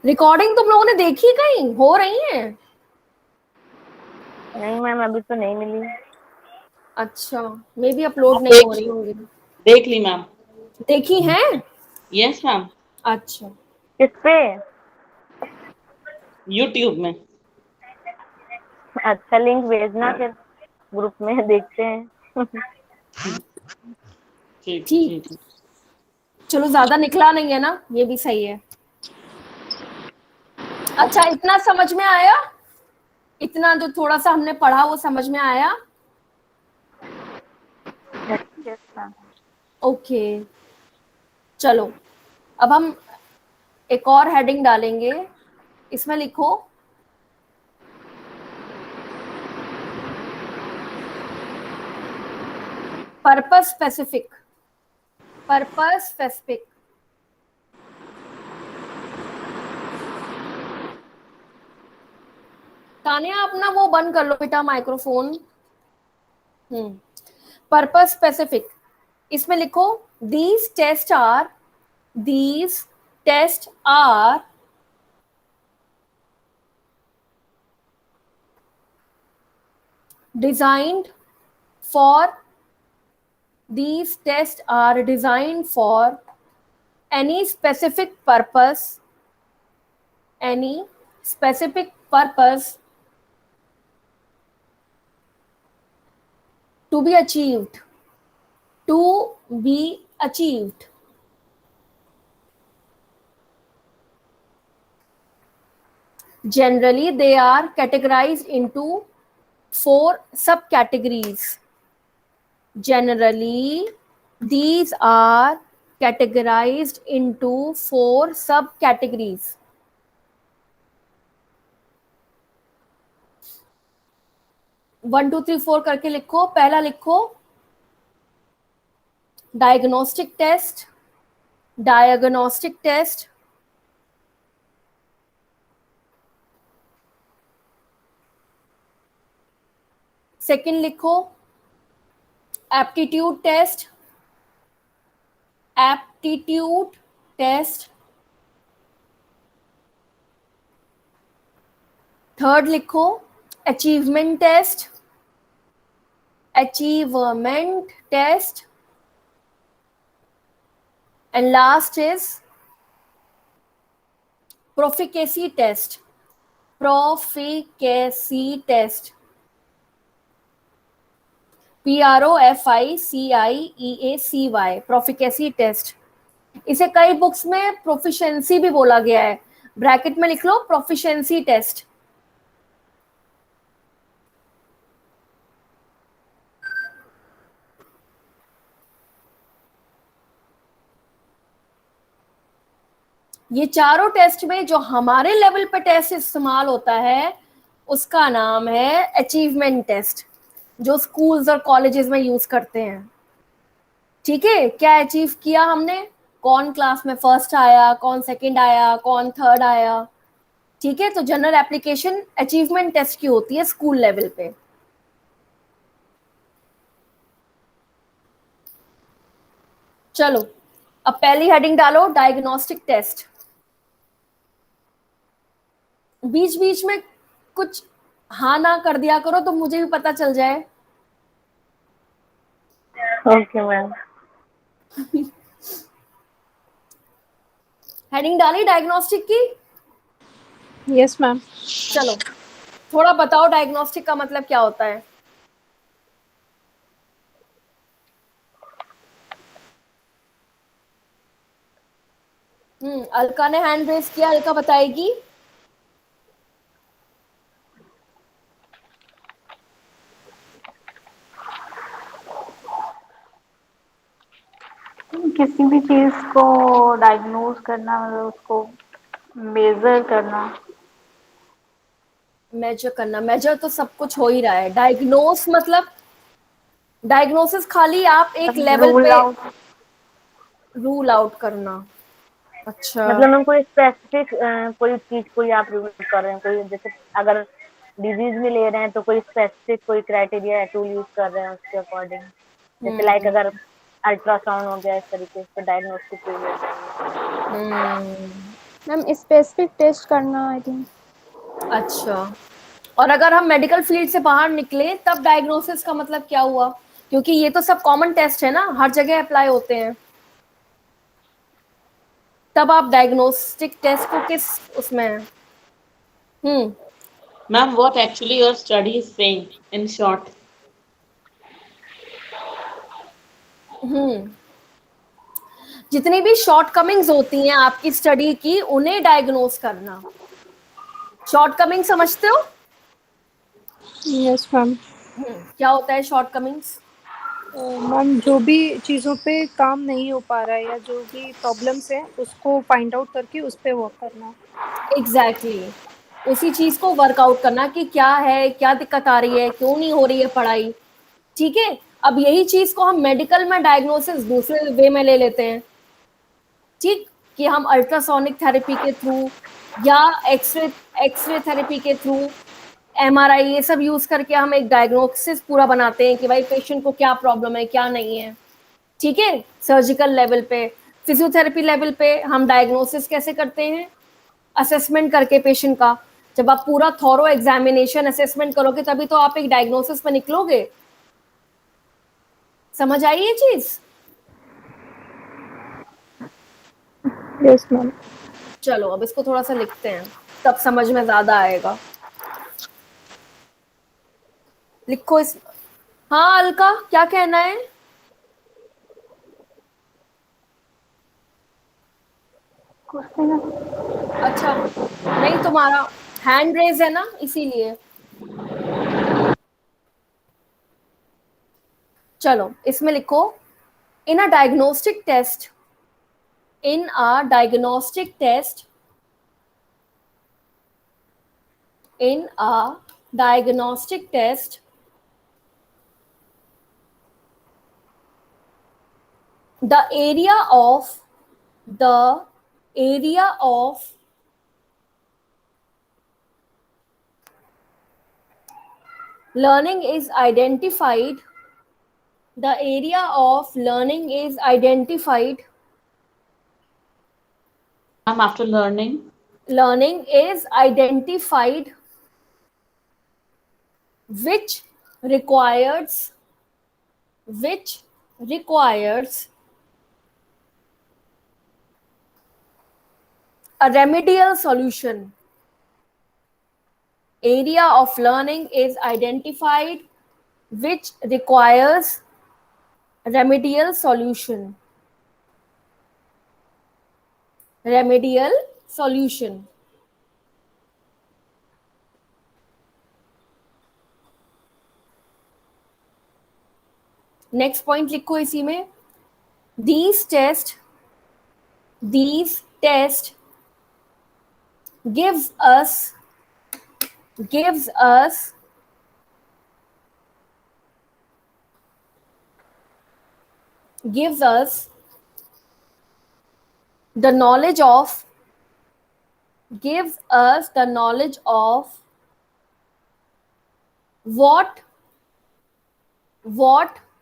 Recording तुम लोगों ने देखी कहीं हो रही है? नहीं मैम, अभी तो नहीं मिली। अच्छा, मे बी अपलोड नहीं हो रही होंगी। देख ली मैम। देखी हैं? Yes ma'am. अच्छा, किस पे? यूट्यूब में। अच्छा, लिंक भेजना फिर, ग्रुप में देखते हैं। ठीक ठीक। ठीक है। चलो, ज्यादा निकला नहीं है ना, ये भी सही है। अच्छा, इतना समझ में आया? इतना जो थोड़ा सा हमने पढ़ा वो समझ में आया? अच्छा। ओके, चलो अब हम एक और हेडिंग डालेंगे। इसमें लिखो purpose specific. Purpose specific. Tania, अपना वो बंद कर लो बेटा, माइक्रोफोन। Purpose specific. इसमें लिखो these test are designed for these tests are designed for any specific purpose, any specific purpose to be achieved, to be achieved. Generally they are categorized into 4 subcategories. Generally these are categorized into 4 subcategories. 1 2 3 4 करके लिखो। पहला लिखो diagnostic test. Diagnostic test. Second लिखो aptitude test. Aptitude test. Third लिखो achievement test. Achievement test. And last is proficiency test. Proficiency test. PROFICIEACY। Proficiency test. इसे कई books में proficiency भी बोला गया है। ब्रैकेट में लिख लो प्रोफिशिएंसी टेस्ट। ये चारों टेस्ट में जो हमारे लेवल पे टेस्ट इस्तेमाल होता है उसका नाम है अचीवमेंट टेस्ट, जो स्कूल्स और कॉलेजेस में यूज करते हैं। ठीक है, क्या अचीव किया हमने, कौन क्लास में फर्स्ट आया, कौन सेकंड आया, कौन थर्ड आया। ठीक है, तो जनरल एप्लीकेशन अचीवमेंट टेस्ट की होती है स्कूल लेवल पे। चलो अब पहली हेडिंग डालो डायग्नोस्टिक टेस्ट। बीच बीच में कुछ हाँ ना कर दिया करो तो मुझे भी पता चल जाए। Okay ma'am. हेडिंग डाली डायग्नोस्टिक की? Yes ma'am. चलो थोड़ा बताओ डायग्नोस्टिक का मतलब क्या होता है। अलका ने हैंड रेज किया, अलका बताएगी। किसी भी चीज को डायग्नोज करना, मतलब उसको मेजर करना। मेजर करना, मेजर तो सब कुछ हो ही रहा है। डायग्नोस मतलब डायग्नोसिस खाली आप एक लेवल रूल पे आउट, रूल आउट करना। अच्छा। मतलब हम कोई स्पेसिफिक कोई चीज को ही आप रूल कर रहे हैं, कोई जैसे अगर डिजीज में ले रहे हैं तो कोई स्पेसिफिक कोई क्राइटेरिया टूल यूज कर रहे हैं उसके अकॉर्डिंग। जैसे लाइक हम्म अगर अल्ट्रासाउंड हो गया, इस तरीके से डायग्नोस्टिक टूल हो गया। हम्म मैम स्पेसिफिक टेस्ट करना आई थिंक। अच्छा, और अगर हम मेडिकल फील्ड से बाहर निकले तब डायग्नोसिस का मतलब क्या हुआ? क्योंकि ये तो सब कॉमन टेस्ट है ना, हर जगह अप्लाई होते हैं। तब आप डायग्नोस्टिक टेस्ट को किस उसमें? हम्म Ma'am, what actually your study is saying in short? हम्म जितनी भी शॉर्ट कमिंग्स होती हैं आपकी स्टडी की, उन्हें डायग्नोस करना। शॉर्ट कमिंग समझते हो? Yes ma'am. क्या होता है शॉर्ट कमिंग्स? मैम जो भी चीज़ों पे काम नहीं हो पा रहा है या जो भी प्रॉब्लम्स है उसको फाइंड आउट करके उस पे वर्क करना। एग्जैक्टली, उसी चीज को वर्कआउट करना कि क्या है, क्या दिक्कत आ रही है, क्यों नहीं हो रही है पढ़ाई। ठीक है, अब यही चीज को हम मेडिकल में डायग्नोसिस दूसरे वे में ले लेते हैं। ठीक, कि हम अल्ट्रासोनिक थेरेपी के थ्रू या एक्सरे एक्सरे थेरेपी के थ्रू, एमआरआई, ये सब यूज करके हम एक डायग्नोसिस पूरा बनाते हैं कि भाई पेशेंट को क्या प्रॉब्लम है, क्या नहीं है। ठीक है, सर्जिकल लेवल पे, फिजियोथेरेपी लेवल पे हम डायग्नोसिस कैसे करते हैं? असेसमेंट करके पेशेंट का। जब आप पूरा थॉरो एग्जामिनेशन असेसमेंट करोगे तभी तो आप एक डायग्नोसिस पे निकलोगे। समझ आई ये चीज? Yes ma'am. चलो अब इसको थोड़ा सा लिखते हैं, तब समझ में ज्यादा आएगा। लिखो इस। हाँ अलका, क्या कहना है? कुछ नहीं। अच्छा, नहीं तुम्हारा हैंड रेज है ना, इसीलिए। चलो इसमें लिखो, in a diagnostic test, in a diagnostic test, in a diagnostic test, the area of learning is identified, the area of learning is identified, Ma'am, after learning, learning is identified, which requires, which requires a remedial solution. Area of learning is identified which requires remedial solution. Remedial solution. Next point लिखो इसी में, these test gives us gives us gives us the knowledge of gives us the knowledge of what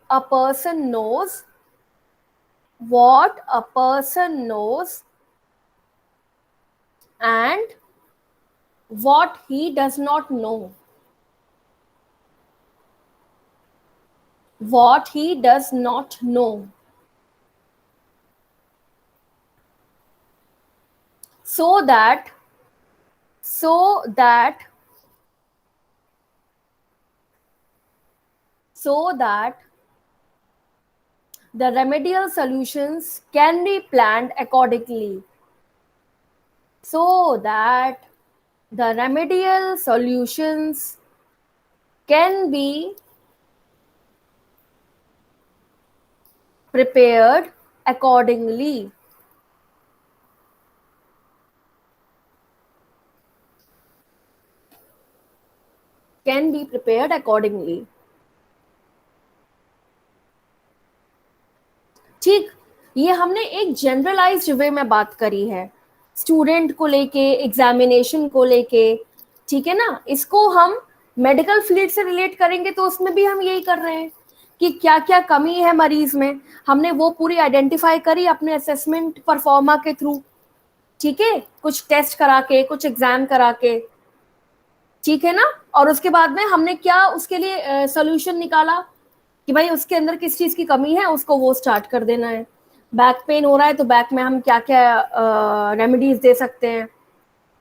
a person knows, what a person knows and what he does not know, what he does not know, so that so that the remedial solutions can be planned accordingly, so that the remedial solutions can be prepared accordingly. Can be prepared accordingly. ठीक, ये हमने एक generalised वे में बात करी है, student को लेके, एग्जामिनेशन को लेके। ठीक है ना, इसको हम मेडिकल फील्ड से रिलेट करेंगे तो उसमें भी हम यही कर रहे हैं कि क्या क्या कमी है मरीज में, हमने वो पूरी आइडेंटिफाई करी अपने असेसमेंट परफॉर्मा के थ्रू। ठीक है, कुछ टेस्ट करा के, कुछ एग्जाम करा के, ठीक है ना। और उसके बाद में हमने क्या उसके लिए सोल्यूशन निकाला कि भाई उसके अंदर किस चीज की कमी है, उसको वो स्टार्ट कर देना है। बैक पेन हो रहा है तो बैक में हम क्या क्या रेमेडीज दे सकते हैं,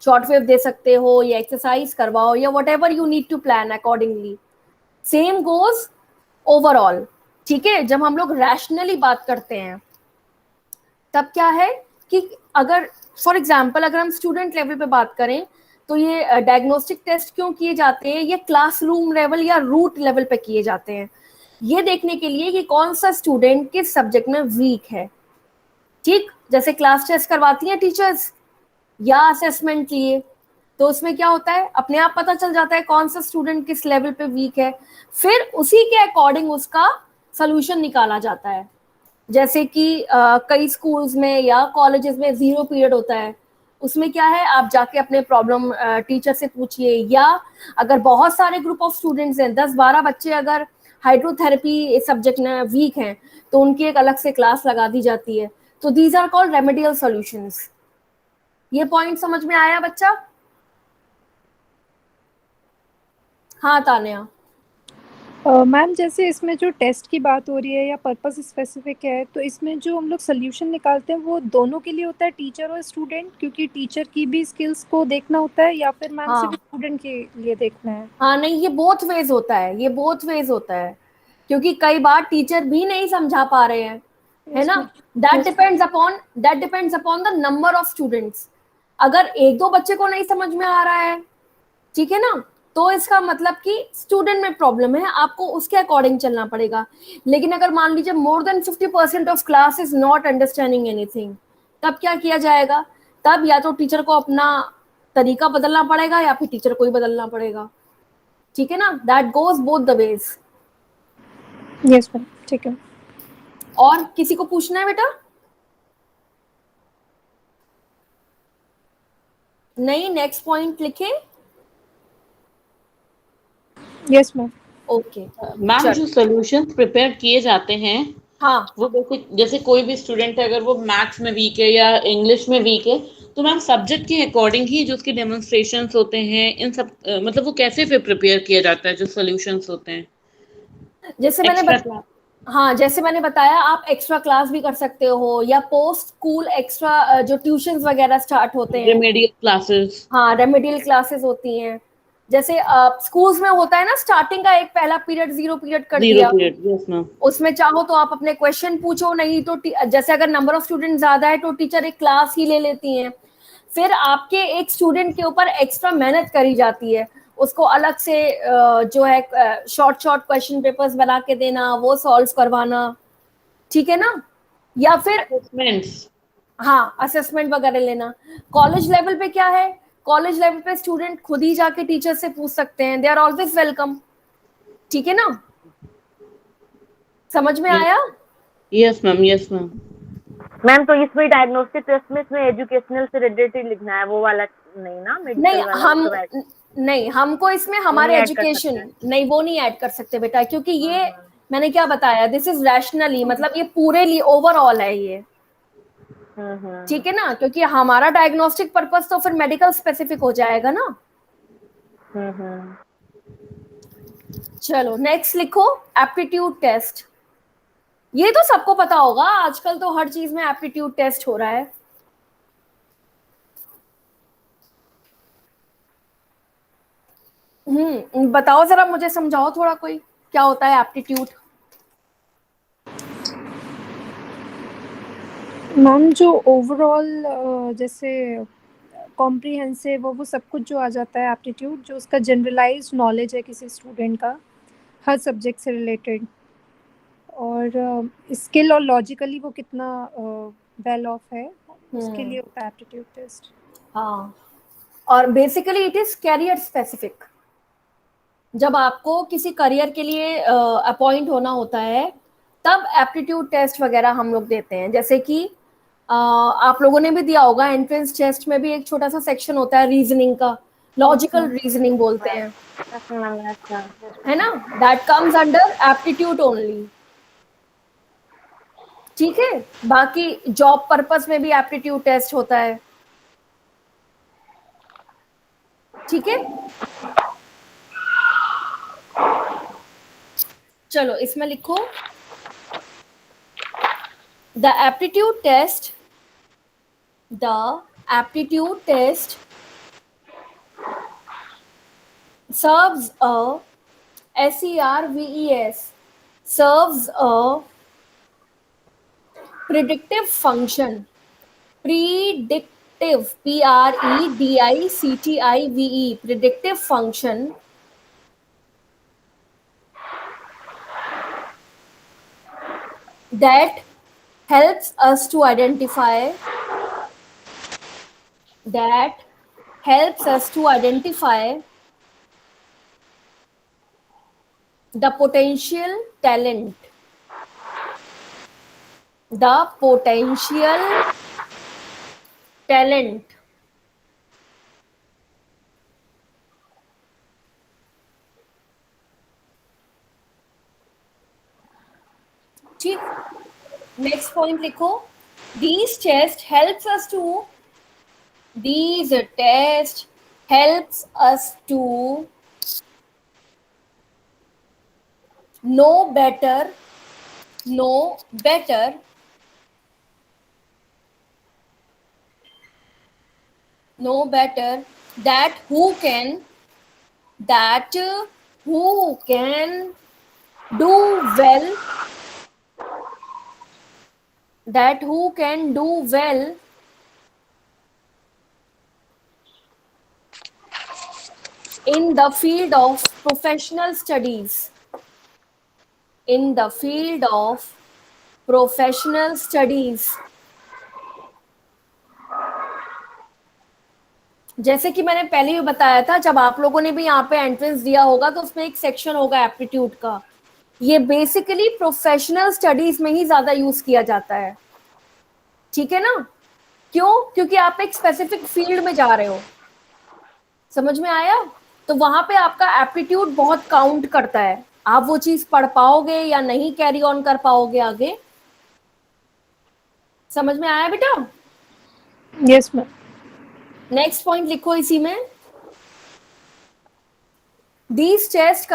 शॉर्ट वेव दे सकते हो या एक्सरसाइज करवाओ या whatever you need to plan accordingly. Same goes overall, ठीक है। जब हम लोग रैशनली बात करते हैं तब क्या है कि अगर फॉर एग्जाम्पल अगर हम स्टूडेंट लेवल पे बात करें तो ये डायग्नोस्टिक टेस्ट क्यों किए जाते हैं, ये क्लासरूम लेवल या रूट लेवल पे किए जाते हैं, ये देखने के लिए कि कौन सा स्टूडेंट किस सब्जेक्ट में वीक है। ठीक, जैसे क्लास टेस्ट करवाती हैं टीचर्स या असेसमेंट लिए, तो उसमें क्या होता है, अपने आप पता चल जाता है कौन सा स्टूडेंट किस लेवल पे वीक है, फिर उसी के अकॉर्डिंग उसका सोल्यूशन निकाला जाता है। जैसे कि कई स्कूल्स में या कॉलेजेस में 0 पीरियड होता है, उसमें क्या है, आप जाके अपने प्रॉब्लम टीचर से पूछिए, या अगर बहुत सारे ग्रुप ऑफ स्टूडेंट्स हैं, 10-12 बच्चे अगर हाइड्रोथेरेपी सब्जेक्ट में वीक हैं तो उनकी एक अलग से क्लास लगा दी जाती है। तो these are called remedial solutions. ये पॉइंट समझ में आया बच्चा? हाँ तान्या। मैम जैसे इसमें जो टेस्ट की बात हो रही है या पर्पस स्पेसिफिक है, तो इसमें जो हम लोग सोल्यूशन निकालते हैं वो दोनों के लिए होता है, टीचर और स्टूडेंट, क्योंकि टीचर की भी स्किल्स को देखना होता है, या फिर मैम सिर्फ स्टूडेंट के लिए देखना है? हाँ नहीं, ये बोथ वेज होता है, ये बोथ वेज होता है, क्योंकि कई बार टीचर भी नहीं समझा पा रहे हैं, है ना। That depends upon the number of students. अगर 1-2 बच्चे को नहीं समझ में आ रहा है, ठीक है ना, तो इसका मतलब कि स्टूडेंट में प्रॉब्लम है, आपको उसके अकॉर्डिंग चलना पड़ेगा। लेकिन अगर मान लीजिए more than 50% of class is not understanding anything, तब क्या किया जाएगा? तब या तो टीचर को अपना तरीका बदलना पड़ेगा या फिर टीचर को ही बदलना पड़ेगा, ठीक है ना। That goes both the ways. Yes ma'am, ठीक है। और किसी को पूछना है बेटा? नहीं, नेक्स्ट पॉइंट लिखे। Yes ma'am. ओके मैम जो सॉल्यूशंस प्रिपेयर किए जाते हैं हाँ वो जैसे कोई भी स्टूडेंट है, अगर वो मैथ्स में वीक है या इंग्लिश में वीक है, तो मैम सब्जेक्ट के अकॉर्डिंग ही जो उसके डेमोन्स्ट्रेशंस होते हैं, इन सब मतलब वो कैसे फिर प्रिपेयर किया जाता है जो सॉल्यूशंस होते हैं? जैसे एक्स्ट्रा क्लास, हाँ जैसे मैंने बताया, आप एक्स्ट्रा क्लास भी कर सकते हो या पोस्ट स्कूल एक्स्ट्रा जो ट्यूशंस वगैरह स्टार्ट होते हैं, रेमेडियल क्लासेस, हाँ रेमेडियल क्लासेस होती हैं। जैसे स्कूल्स में होता है ना, स्टार्टिंग का एक पहला पीरियड 0 पीरियड कर 0 दिया, पीरियड, यस मैम। उसमें चाहो तो आप अपने क्वेश्चन पूछो, नहीं तो जैसे अगर नंबर ऑफ स्टूडेंट ज्यादा है तो टीचर एक क्लास ही ले लेती हैं। फिर आपके एक स्टूडेंट के ऊपर एक्स्ट्रा मेहनत करी जाती है, उसको अलग से जो है शॉर्ट क्वेश्चन पेपर्स बना के देना, वो सॉल्व करवाना, ठीक है ना। या फिर असेसमेंट्स, हाँ असेसमेंट वगैरह लेना। कॉलेज लेवल पे क्या है, कॉलेज लेवल पे स्टूडेंट खुद ही जाके टीचर से पूछ सकते हैं, दे आर ऑलवेज वेलकम, ठीक है ना। समझ में आया? Yes ma'am, yes ma'am. Ma'am तो इसमें डायग्नोस्टिक टेस्ट में इसमें एजुकेशनल से रिलेटेड लिखना है, वो वाला नहीं ना, नहीं मेडिकल वाला हम तो नहीं, हमको इसमें हमारे नहीं add कर एजुकेशन सकते नहीं, वो नहीं ऐड कर सकते बेटा, क्योंकि ये हाँ। मैंने क्या बताया, दिस इज रैशनली, मतलब ये पूरे लिए ओवरऑल है ये, ठीक है ना। क्योंकि हमारा डायग्नोस्टिक पर्पस तो फिर मेडिकल स्पेसिफिक हो जाएगा ना। चलो नेक्स्ट लिखो, एप्टीट्यूड टेस्ट। ये तो सबको पता होगा, आजकल तो हर चीज में एप्टीट्यूड टेस्ट हो रहा है। बताओ जरा, मुझे समझाओ थोड़ा, कोई क्या होता है एप्टीट्यूड? मैम जो ओवरऑल जैसे कॉम्प्रिहेंसिव वो सब कुछ जो आ जाता है एप्टीट्यूड, जो उसका जनरलाइज नॉलेज है किसी स्टूडेंट का हर सब्जेक्ट से रिलेटेड, और स्किल और लॉजिकली वो कितना वेल ऑफ है, उसके लिए होता है एप्टीट्यूड टेस्ट। हाँ, और basically it is career specific. जब आपको किसी करियर के लिए अपॉइंट होना होता है तब एप्टीट्यूड टेस्ट वगैरह हम लोग देते हैं। जैसे कि आप लोगों ने भी दिया होगा, एंट्रेंस टेस्ट में भी एक छोटा सा सेक्शन होता है रीजनिंग का, लॉजिकल रीजनिंग बोलते हैं, है ना। That comes under aptitude only, ठीक है। बाकी जॉब पर्पस में भी एप्टीट्यूड टेस्ट होता है, ठीक है, चलो इसमें लिखो the aptitude test serves a SERVES serves a predictive function. Predictive, PREDICTIVE, predictive function that helps us to identify the potential talent, ठीक। नेक्स्ट पॉइंट लिखो these tests helps us to know better that who can do well in the field of professional studies. जैसे कि मैंने पहले भी बताया था, जब आप लोगों ने भी यहाँ पे एंट्रेंस दिया होगा तो उसमें एक सेक्शन होगा एप्टीट्यूड का। ये बेसिकली प्रोफेशनल स्टडीज में ही ज्यादा यूज किया जाता है, ठीक है ना? क्यों? क्योंकि आप एक स्पेसिफिक फील्ड में जा रहे हो, समझ में आया? तो वहां पे आपका एप्टीट्यूड बहुत काउंट करता है। आप वो चीज पढ़ पाओगे या नहीं कैरी ऑन कर पाओगे आगे, समझ में आया बेटा? Yes ma'am. नेक्स्ट पॉइंट लिखो इसी में, these tests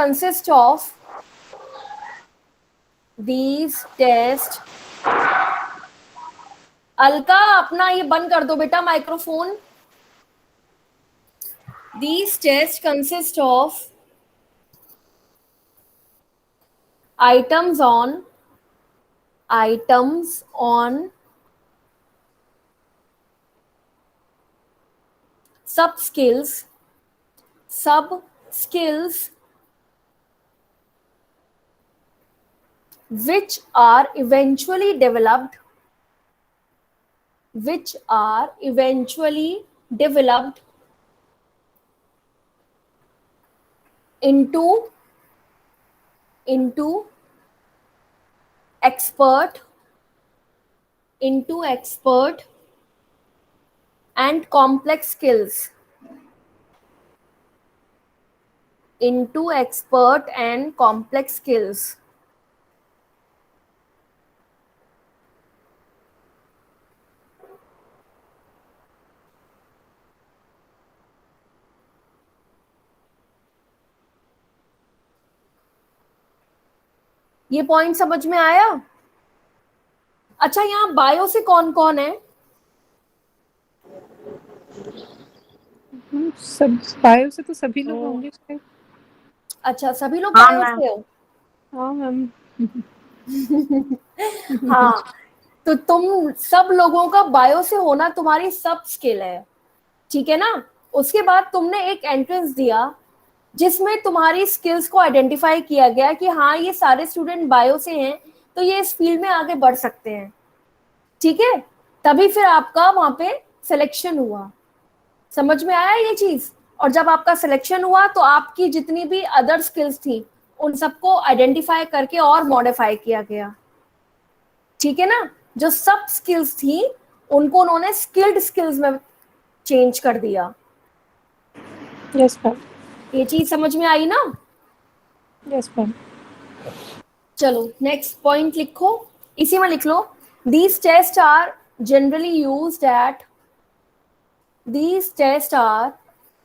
अलका अपना ये बंद कर दो बेटा microphone. These tests consist of items on sub skills which are eventually developed into expert and complex skills. ये पॉइंट समझ में आया? अच्छा, यहाँ बायो से कौन कौन है? सब बायो से तो सभी लोग होंगे शायद। अच्छा, सभी लोग हाँ, बायो से हो? हाँ मैम। हाँ, तो तुम सब लोगों का बायो से होना तुम्हारी सब स्किल है, ठीक है ना? उसके बाद तुमने एक एंट्रेंस दिया जिसमें तुम्हारी स्किल्स को आइडेंटिफाई किया गया कि हाँ ये सारे स्टूडेंट बायो से हैं तो ये इस फील्ड में आगे बढ़ सकते हैं, ठीक है? तभी फिर आपका वहां पे सिलेक्शन हुआ, समझ में आया ये चीज? और जब आपका सिलेक्शन हुआ तो आपकी जितनी भी अदर स्किल्स थी उन सबको आइडेंटिफाई करके और मॉडिफाई किया गया, ठीक है ना? जो सब स्किल्स थी उनको उन्होंने स्किल्ड स्किल्स में चेंज कर दिया। Yes ma'am. ये चीज समझ में आई ना? Yes ma'am. चलो नेक्स्ट पॉइंट लिखो, इसी में लिख लो these tests are generally used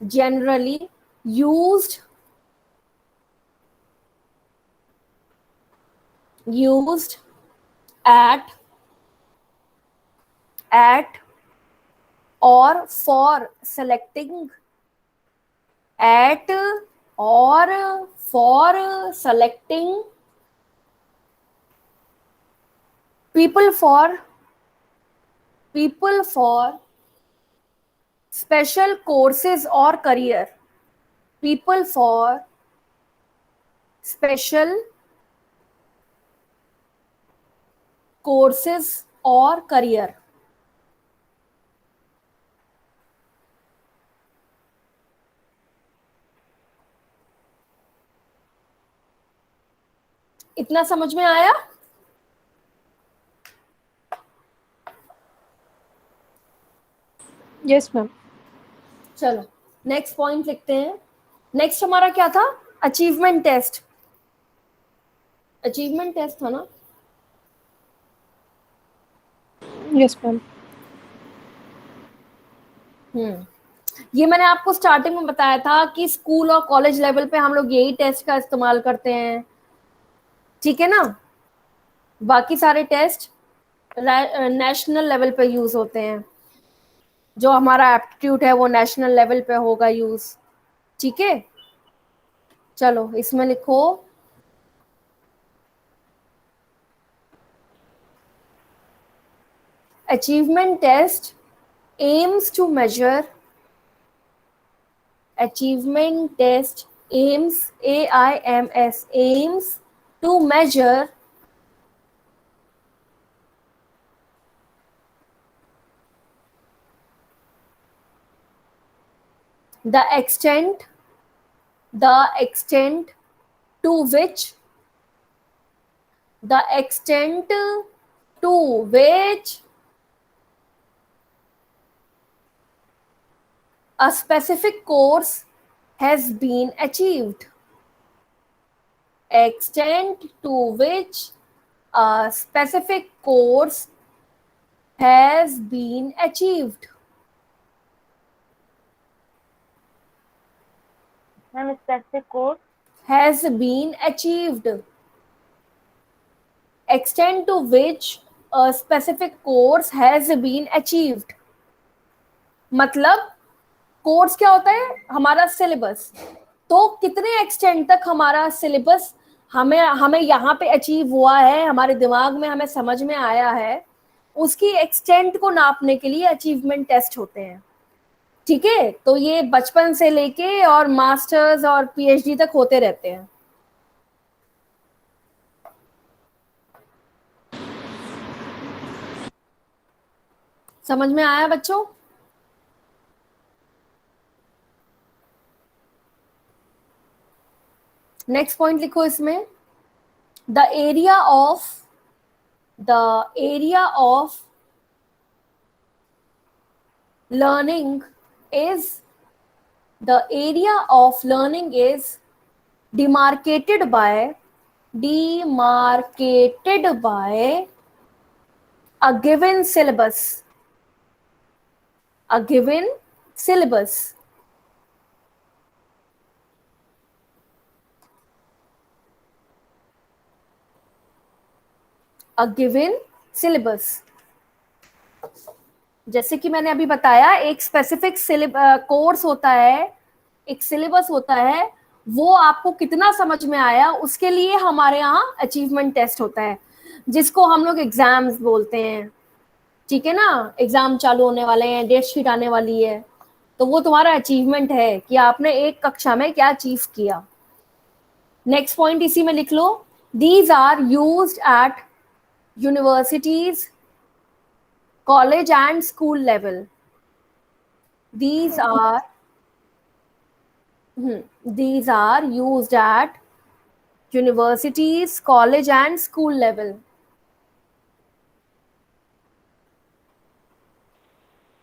generally used at or for selecting at or for selecting people for special courses or career. People for special courses or career. इतना समझ में आया? Yes ma'am. चलो next point लिखते हैं। Next हमारा क्या था? Achievement test. अचीवमेंट टेस्ट था ना? Yes ma'am. ये मैंने आपको स्टार्टिंग में बताया था कि स्कूल और कॉलेज लेवल पे हम लोग यही टेस्ट का इस्तेमाल करते हैं, ठीक है ना? बाकी सारे टेस्ट नेशनल लेवल पे यूज होते हैं। जो हमारा एप्टीट्यूड है वो नेशनल लेवल पे होगा यूज, ठीक है? चलो इसमें लिखो achievement test aims to measure achievement test aims aims to measure the extent to which a specific course has been achieved. Extent to which a specific course has been achieved. Ma'am specific course Has been achieved. Extent to which a specific course has been achieved. मतलब course क्या होता है? हमारा syllabus. तो कितने extent तक हमारा syllabus हमें यहाँ पे अचीव हुआ है, हमारे दिमाग में हमें समझ में आया है, उसकी एक्सटेंट को नापने के लिए अचीवमेंट टेस्ट होते हैं, ठीक है? तो ये बचपन से लेके और मास्टर्स और पीएचडी तक होते रहते हैं। समझ में आया बच्चों? नेक्स्ट पॉइंट लिखो इसमें, the area of learning is demarcated by a given syllabus. A given syllabus. A given syllabus. जैसे कि मैंने अभी बताया, एक स्पेसिफिक कोर्स होता है, एक सिलेबस होता है, वो आपको कितना समझ में आया उसके लिए हमारे यहाँ अचीवमेंट टेस्ट होता है, जिसको हम लोग एग्जाम्स बोलते हैं, ठीक है ना? एग्जाम चालू होने वाले हैं, डेट शीट आने वाली है, तो वो तुम्हारा अचीवमेंट है कि आपने एक कक्षा में क्या अचीव किया। नेक्स्ट पॉइंट इसी में लिख लो, these are used at universities, college and school level. These are used at universities, college and school level.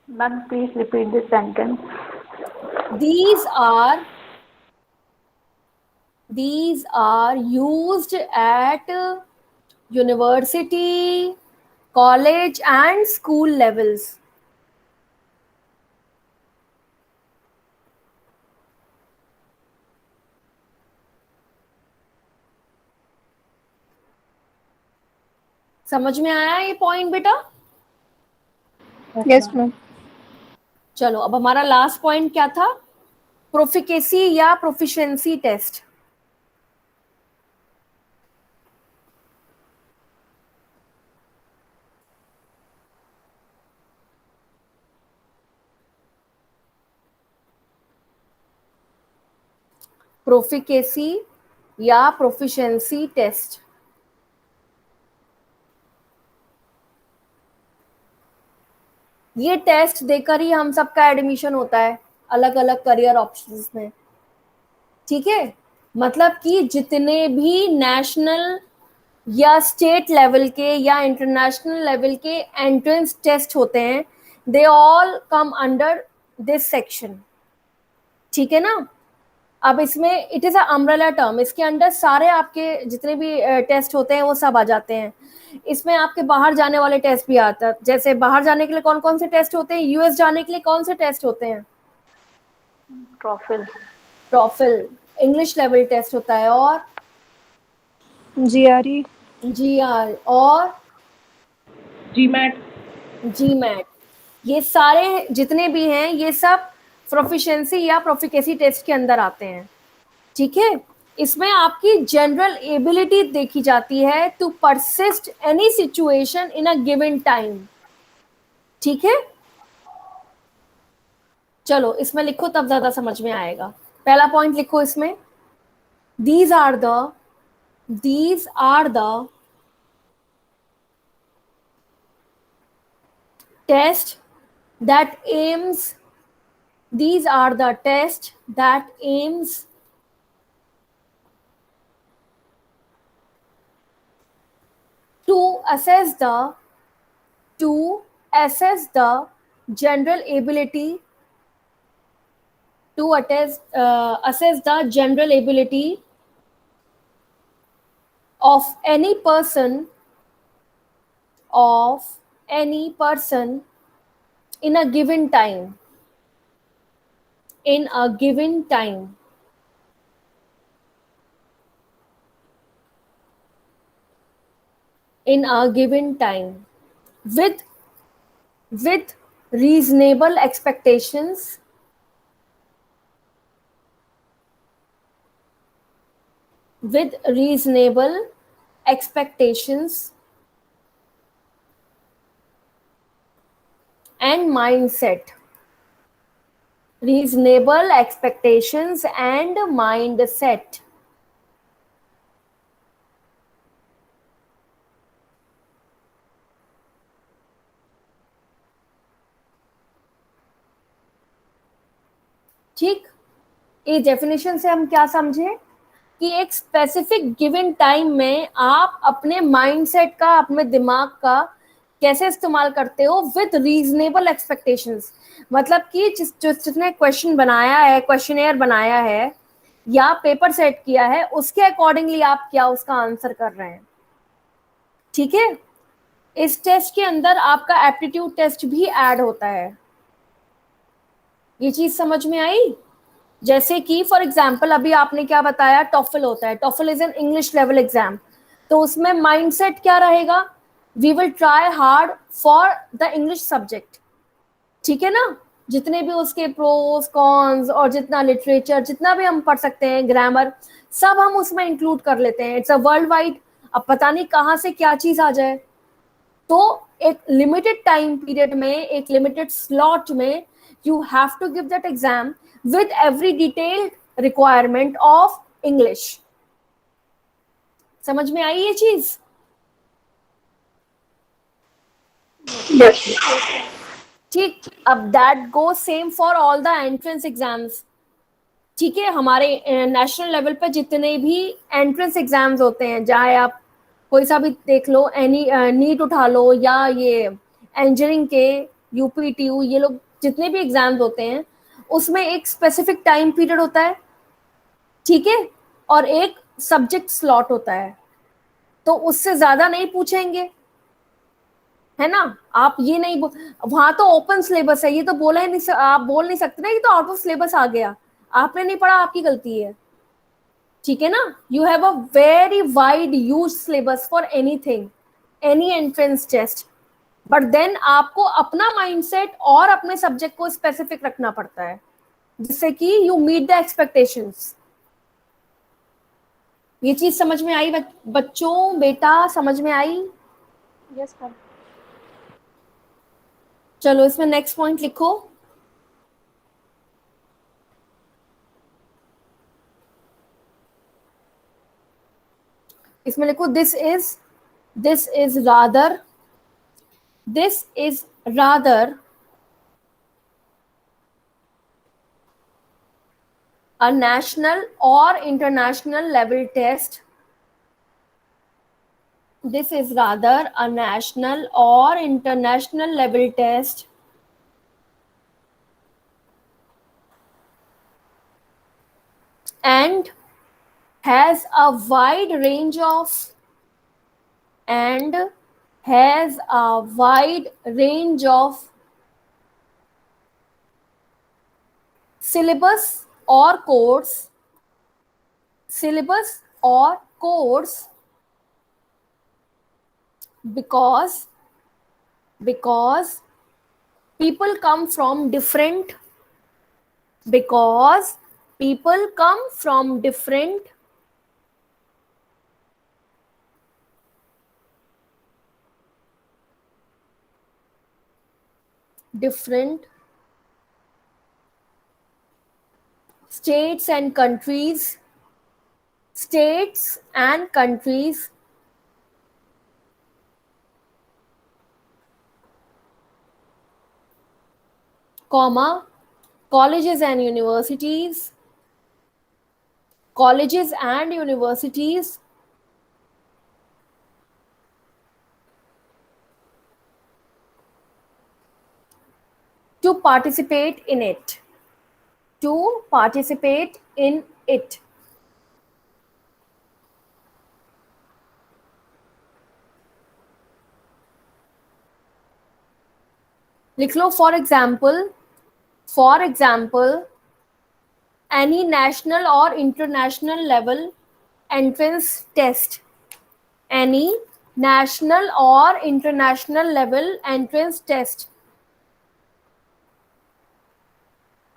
Ma'am please repeat this sentence. These are used at university, college and school levels. समझ में आया ये point बेटा? Yes ma'am. चलो अब हमारा last point क्या था? प्रोफिकेसी या प्रोफिशिएंसी टेस्ट। प्रोफिकेसी या प्रोफिशिएंसी टेस्ट। ये टेस्ट देकर ही हम सबका एडमिशन होता है अलग अलग करियर ऑप्शंस में, ठीक है? मतलब कि जितने भी नेशनल या स्टेट लेवल के या इंटरनेशनल लेवल के एंट्रेंस टेस्ट होते हैं, दे all come under this section, ठीक है ना? अब इसमें it is a umbrella term, इसके अंडर सारे आपके जितने भी टेस्ट होते हैं वो सब आ जाते हैं। इसमें आपके बाहर जाने वाले टेस्ट भी आता है, जैसे बाहर जाने के लिए कौन कौन से टेस्ट होते हैं? यूएस जाने के लिए कौन से टेस्ट होते हैं? ट्रॉफिल। टॉफिल इंग्लिश लेवल टेस्ट होता है, और GRE। जीआर और जीमैट। जीमैट। ये सारे जितने भी हैं ये सब प्रोफिशिएंसी या प्रोफिकेसी टेस्ट के अंदर आते हैं, ठीक है? इसमें आपकी जनरल एबिलिटी देखी जाती है to persist any situation in a given time, ठीक है? चलो इसमें लिखो तब ज्यादा समझ में आएगा। पहला पॉइंट लिखो इसमें, these are the test that aims these are the test that aims to assess the general ability assess the general ability of any person in a given time in a given time with reasonable expectations and mindset. Reasonable expectations and mindset. ठीक, ये definition से हम क्या समझे कि एक specific given time में आप अपने माइंडसेट का, अपने दिमाग का कैसे इस्तेमाल करते हो विद रीजनेबल एक्सपेक्टेशंस। मतलब कि जिसने क्वेश्चन बनाया है, क्वेश्चनेयर बनाया है या पेपर सेट किया है, उसके अकॉर्डिंगली आप क्या उसका आंसर कर रहे हैं, ठीक है? इस टेस्ट के अंदर आपका एप्टीट्यूड टेस्ट भी ऐड होता है। ये चीज समझ में आई? जैसे कि फॉर एग्जाम्पल अभी आपने क्या बताया, टॉफल होता है, TOEFL is an English level exam, तो उसमें माइंडसेट क्या रहेगा? We will try hard for the English subject, ठीक है ना? जितने भी उसके प्रोस कॉन्स और जितना लिटरेचर, जितना भी हम पढ़ सकते हैं, ग्रामर, सब हम उसमें इंक्लूड कर लेते हैं। इट्स अ वर्ल्ड वाइड, अब पता नहीं कहाँ से क्या चीज आ जाए। तो एक लिमिटेड टाइम पीरियड में, एक लिमिटेड स्लॉट में you have to give that exam with every detailed requirement of English. समझ में आई ये चीज? Yes. ठीक, अब that goes same for all the entrance exams, ठीक है? हमारे नेशनल लेवल पे जितने भी एंट्रेंस एग्जाम्स होते हैं, चाहे आप कोई सा भी देख लो, एनी नीट उठा लो या ये इंजीनियरिंग के यूपीटीयू, ये लोग जितने भी एग्जाम्स होते हैं उसमें एक स्पेसिफिक टाइम पीरियड होता है, ठीक है? और एक सब्जेक्ट स्लॉट होता है, तो उससे ज्यादा नहीं पूछेंगे, है ना? आप ये नहीं, वहां तो ओपन सिलेबस है, ये तो बोला ही नहीं, आप बोल नहीं सकते ना ये तो आउट ऑफ सिलेबस आ गया, आपने नहीं पढ़ा, आपकी गलती है, ठीक है ना? You have a very wide use syllabus for anything, any entrance test, but then आपको अपना माइंडसेट और अपने सब्जेक्ट को स्पेसिफिक रखना पड़ता है जिससे कि यू मीट द एक्सपेक्टेशंस। ये चीज समझ में आई बच्चों? बेटा समझ में आई? Yes ma'am. चलो इसमें नेक्स्ट पॉइंट लिखो। इसमें लिखो this is rather a national or international level test. This is rather a national or international level test and has a wide range of syllabus or course because people come from different different states and countries, comma, colleges and universities to participate in it. लिख लो for example any national or international level entrance test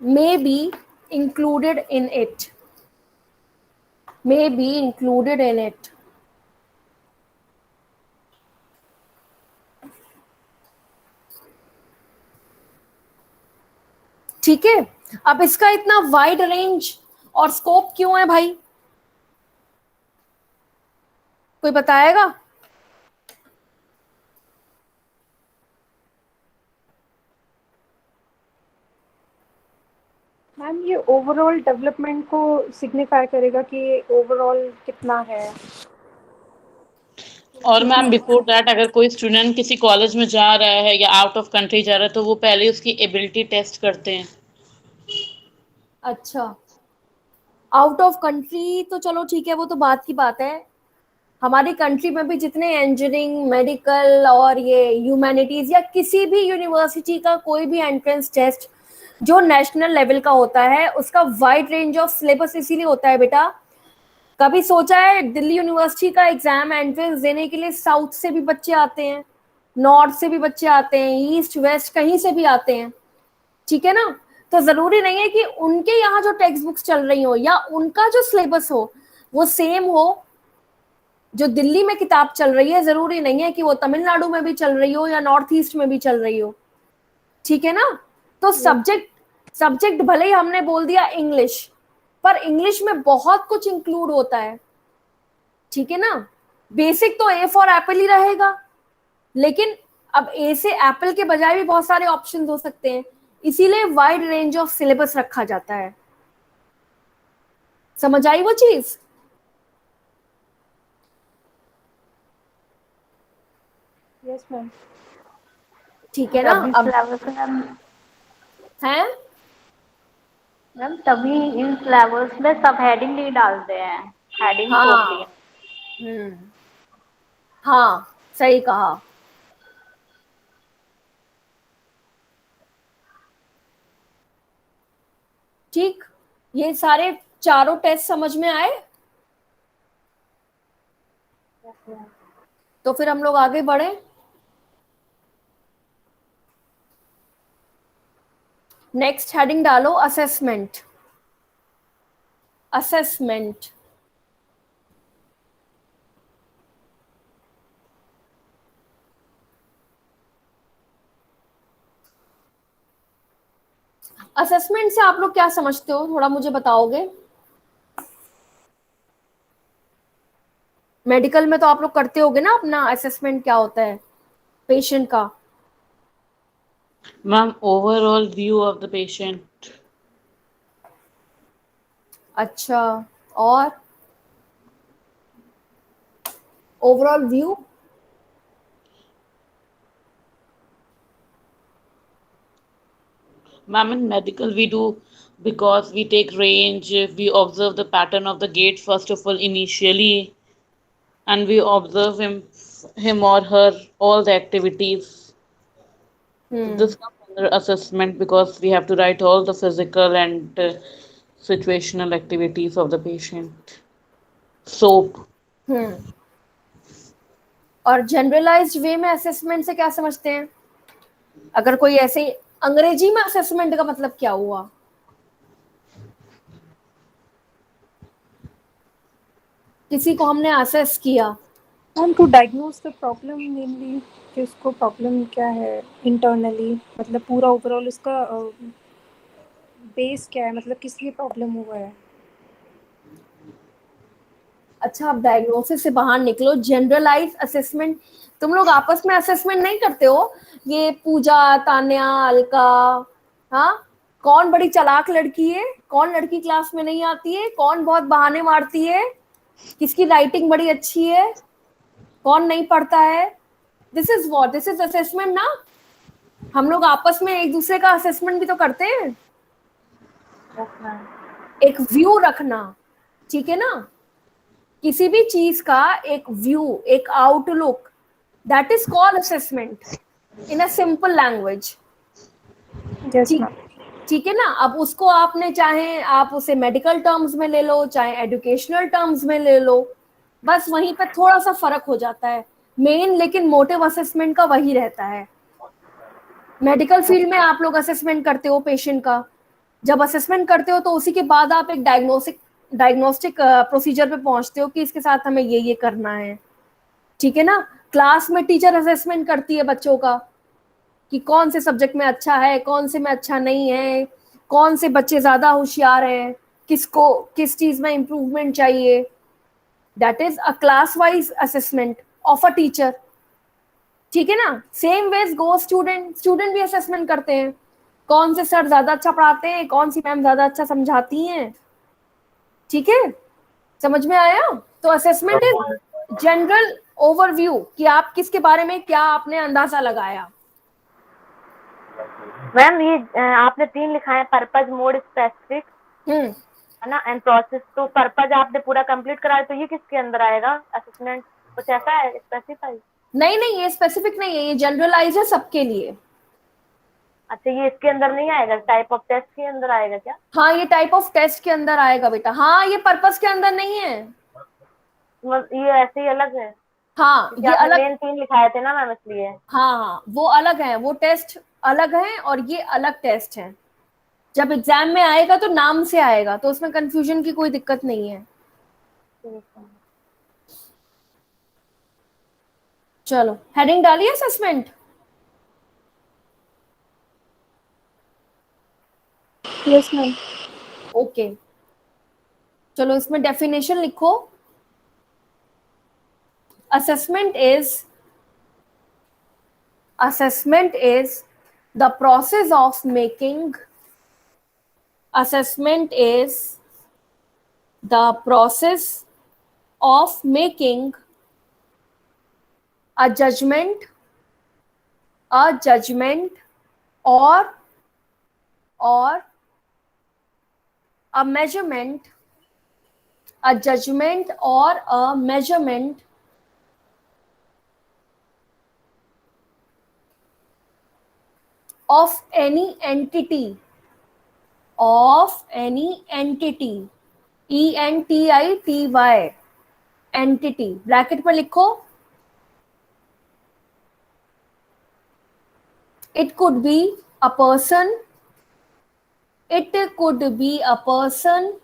may be included in it. ठीक है, अब इसका इतना wide range और scope क्यों है भाई? कोई बताएगा? मैम ये ओवरऑल डेवलपमेंट को सिग्निफाई करेगा कि ओवरऑल कितना है। और मैम बिफोर दैट अगर कोई स्टूडेंट किसी कॉलेज में जा रहा है या आउट ऑफ कंट्री जा रहा है तो वो पहले उसकी एबिलिटी टेस्ट करते हैं। अच्छा, आउट ऑफ कंट्री तो चलो ठीक है, वो तो बात की बात है। हमारी कंट्री में भी जितने इंजीनियरिंग, मेडिकल और ये ह्यूमैनिटीज या किसी भी यूनिवर्सिटी का कोई भी एंट्रेंस टेस्ट जो नेशनल लेवल का होता है, उसका वाइड रेंज ऑफ सिलेबस इसीलिए होता है बेटा। कभी सोचा है दिल्ली यूनिवर्सिटी का एग्जाम एंट्रेंस देने के लिए साउथ से भी बच्चे आते हैं, नॉर्थ से भी बच्चे आते हैं, ईस्ट वेस्ट कहीं से भी आते हैं, ठीक है ना? तो जरूरी नहीं है कि उनके यहाँ जो टेक्स्ट बुक्स चल रही हो या उनका जो सिलेबस हो वो सेम हो। जो दिल्ली में किताब चल रही है जरूरी नहीं है कि वो तमिलनाडु में भी चल रही हो या नॉर्थ ईस्ट में भी चल रही हो, ठीक है ना? तो सब्जेक्ट भले ही हमने बोल दिया इंग्लिश, पर इंग्लिश में बहुत कुछ इंक्लूड होता है, ठीक है ना? बेसिक तो ए फॉर एप्पल ही रहेगा, लेकिन अब ए से एप्पल के बजाय भी बहुत सारे ऑप्शंस हो सकते हैं, इसीलिए वाइड रेंज ऑफ सिलेबस रखा जाता है। समझ आई वो चीज? Yes ma'am. ठीक है ना? अब है मैम तभी इन सिलेबस में सब हेडिंग नहीं डालते हैं, हेडिंग होती है। हाँ सही कहा। ठीक, ये सारे चारों टेस्ट समझ में आए? तो फिर हम लोग आगे बढ़े। नेक्स्ट हेडिंग डालो असेसमेंट। असेसमेंट असेसमेंट से आप लोग क्या समझते हो, थोड़ा मुझे बताओगे? मेडिकल में तो आप लोग करते होगे ना अपना असेसमेंट, क्या होता है पेशेंट का? Ma'am overall view of the patient. अच्छा, और overall view? Ma'am, in medical we do because we take range, we observe the pattern of the gait first of all initially, and we observe him or her all the activities. So this comes under assessment because we have to write all the physical and situational activities of the patient. SOAP. और generalised वे में assessment से क्या समझते हैं? अगर कोई ऐसे अंग्रेजी में असेसमेंट का मतलब क्या हुआ? किसी को हमने असेस किया। To diagnose the problem mainly, कि उसको प्रॉब्लम क्या है इंटरनली, मतलब पूरा ओवरऑल उसका बेस क्या है, मतलब किस लिए प्रॉब्लम हुआ है। अच्छा, आप डायग्नोसिस से बाहर निकलो। जनरलाइज असेसमेंट, तुम लोग आपस में असेसमेंट नहीं करते हो? ये पूजा, तान्या, अलका, हाँ, कौन बड़ी चालाक लड़की है, कौन लड़की क्लास में नहीं आती है, कौन बहुत बहाने मारती है, किसकी राइटिंग बड़ी अच्छी है, कौन नहीं पढ़ता है। This is what, this is assessment ना। हम लोग आपस में एक दूसरे का असेसमेंट भी तो करते हैं। ओके। एक व्यू रखना, ठीक है ना? किसी भी चीज का एक व्यू, एक outlook, that is called assessment in a simple language. Yes ठीक, मैम। ठीक है ना? अब उसको आपने चाहे आप उसे मेडिकल टर्म्स में ले लो, चाहे एजुकेशनल टर्म्स में ले लो, बस वहीं पे थोड़ा सा फर्क हो जाता है। मेन लेकिन मोटिव असेसमेंट का वही रहता है। मेडिकल फील्ड में आप लोग असेसमेंट करते हो पेशेंट का। जब असेसमेंट करते हो तो उसी के बाद आप एक डायग्नोस्टिक प्रोसीजर पे पहुंचते हो कि इसके साथ हमें ये करना है, ठीक है ना? क्लास में टीचर असेसमेंट करती है बच्चों का कि कौन से सब्जेक्ट में अच्छा है, कौन से में अच्छा नहीं है, कौन से बच्चे ज्यादा होशियार हैं, किसको किस चीज में इंप्रूवमेंट चाहिए। That is a class wise assessment of a teacher, ठीक है ना? सेम वेज गो स्टूडेंट, स्टूडेंट भी असेसमेंट करते हैं, कौन से सर ज्यादा अच्छा पढ़ाते हैं, कौन सी मैम ज्यादा अच्छा समझाती हैं, ठीक है? समझ में आया? तो असेसमेंट इज जनरल ओवरव्यू कि आप किसके बारे में क्या आपने अंदाजा लगाया। मैम ये आपने 3 लिखा है, पर्पज, मोड, स्पेसिफिक, है ना, एंड प्रोसेस। तो पर्पज आपने पूरा कंप्लीट कराया, तो ये किसके अंदर आएगा असेसमेंट? कुछ ऐसा है स्पेसिफाई? नहीं नहीं, ये स्पेसिफिक नहीं है, ये जनरलाइज है सबके लिए। अच्छा, ये इसके अंदर नहीं आएगा, टाइप ऑफ टेस्ट के अंदर आएगा क्या? हाँ, ये टाइप ऑफ टेस्ट के अंदर आएगा बेटा। हाँ, ये पर्पस के अंदर नहीं है। ये ऐसे ही अलग है, हाँ, क्योंकि ये आपने अलग। मेन 3 लिखाए थे ना मैम, इसलिए। हाँ हाँ, वो अलग है, वो टेस्ट अलग है और ये अलग टेस्ट है। जब एग्जाम में आएगा तो नाम से आएगा, तो उसमें कंफ्यूजन की कोई दिक्कत नहीं है। चलो, हेडिंग डालिए असेसमेंट। Yes ma'am. ओके, चलो इसमें डेफिनेशन लिखो। assessment is assessment is the process of making assessment is the process of making a judgment or a measurement, a judgment or a measurement of any entity, of any entity, ENTITY, entity, bracket में लिखो, It could be a person. It could be a person,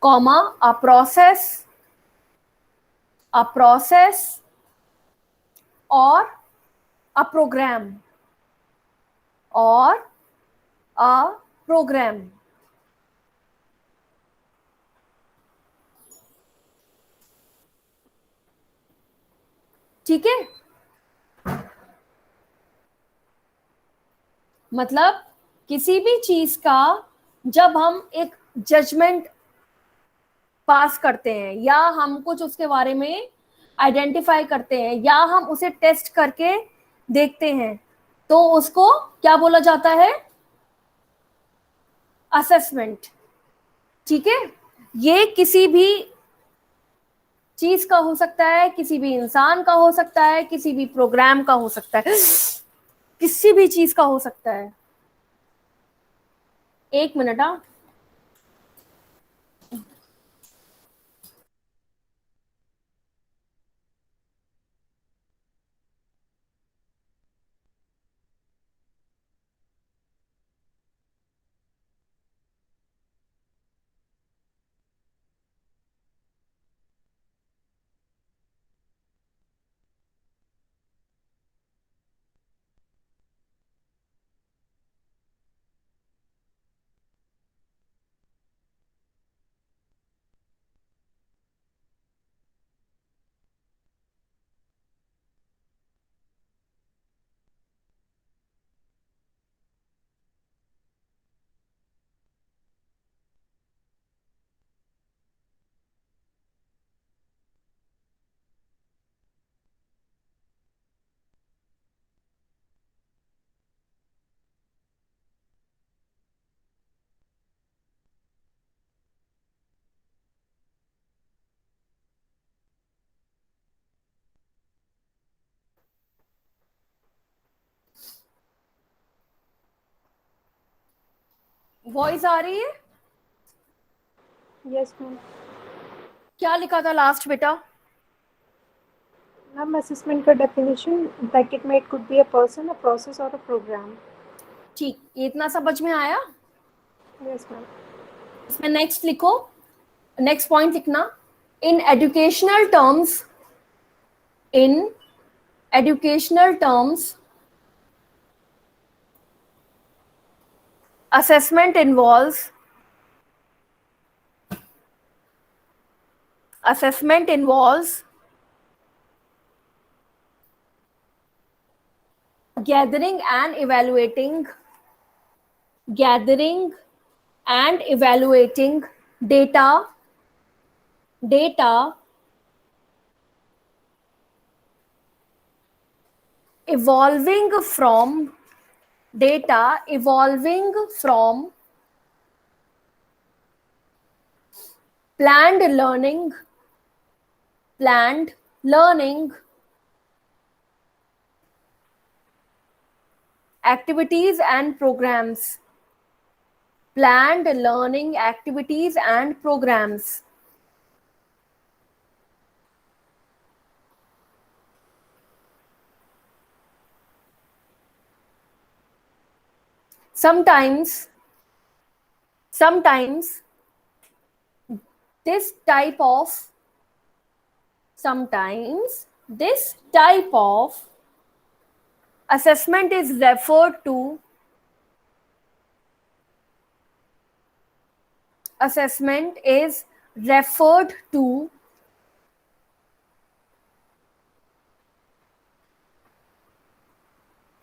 comma, a process, or a program, or a program. ठीक है, मतलब किसी भी चीज का जब हम एक जजमेंट पास करते हैं या हम कुछ उसके बारे में आइडेंटिफाई करते हैं या हम उसे टेस्ट करके देखते हैं तो उसको क्या बोला जाता है? असेसमेंट। ठीक है, ये किसी भी चीज का हो सकता है, किसी भी इंसान का हो सकता है, किसी भी प्रोग्राम का हो सकता है, किसी भी चीज का हो सकता है। एक मिनट। हाँ, वॉइस आ रही है? Yes ma'am. क्या लिखा था लास्ट बेटा? मैम असेसमेंट का डेफिनेशन ब्रैकेट में it could be a person, a process और अ प्रोग्राम। ठीक, इतना समझ में आया? Yes ma'am. इसमें नेक्स्ट लिखो, नेक्स्ट पॉइंट लिखना, in educational terms, in educational terms assessment involves gathering and evaluating data evolving from planned learning activities and programs. Planned learning activities and programs. Sometimes this type of assessment is referred to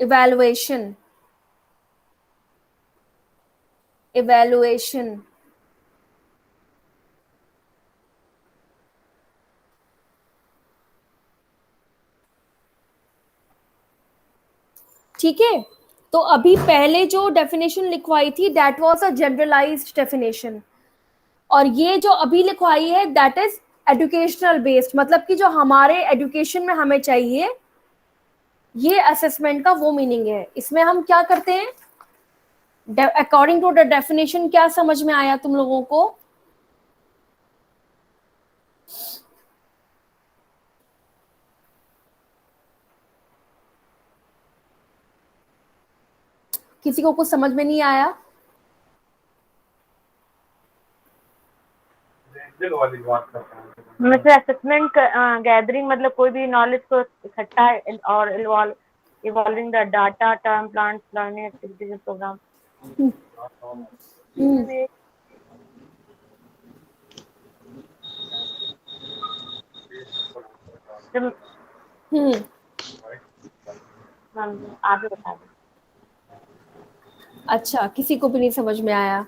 evaluation. ठीक है, तो अभी पहले जो definition लिखवाई थी that was a generalised definition, और ये जो अभी लिखवाई है दैट इज एजुकेशनल बेस्ड, मतलब कि जो हमारे एजुकेशन में हमें चाहिए, ये असेसमेंट का वो मीनिंग है। इसमें हम क्या करते हैं, अकॉर्डिंग टू द डेफिनेशन क्या समझ में आया तुम लोगों को? किसी को कुछ समझ में नहीं आया? मतलब असेसमेंट गैदरिंग मतलब कोई भी नॉलेज को इकट्ठा और evolving the data term plants learning activities programme. आगे बता दो। अच्छा, किसी को भी नहीं समझ में आया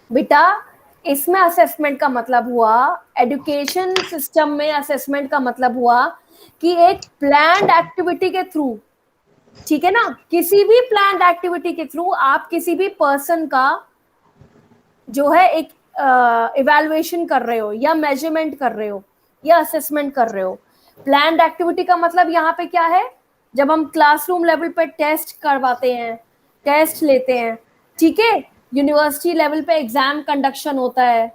बेटा? इसमें असेसमेंट का मतलब हुआ, एजुकेशन सिस्टम में असेसमेंट का मतलब हुआ कि एक प्लान्ड एक्टिविटी के थ्रू, ठीक है ना, किसी भी प्लान्ड एक्टिविटी के थ्रू आप किसी भी पर्सन का जो है एक इवैल्यूएशन कर रहे हो या मेजरमेंट कर रहे हो या असेसमेंट कर रहे हो। प्लान्ड एक्टिविटी का मतलब यहाँ पे क्या है? जब हम क्लासरूम लेवल पे टेस्ट करवाते हैं, टेस्ट लेते हैं, ठीक है, यूनिवर्सिटी लेवल पे एग्जाम कंडक्शन होता है,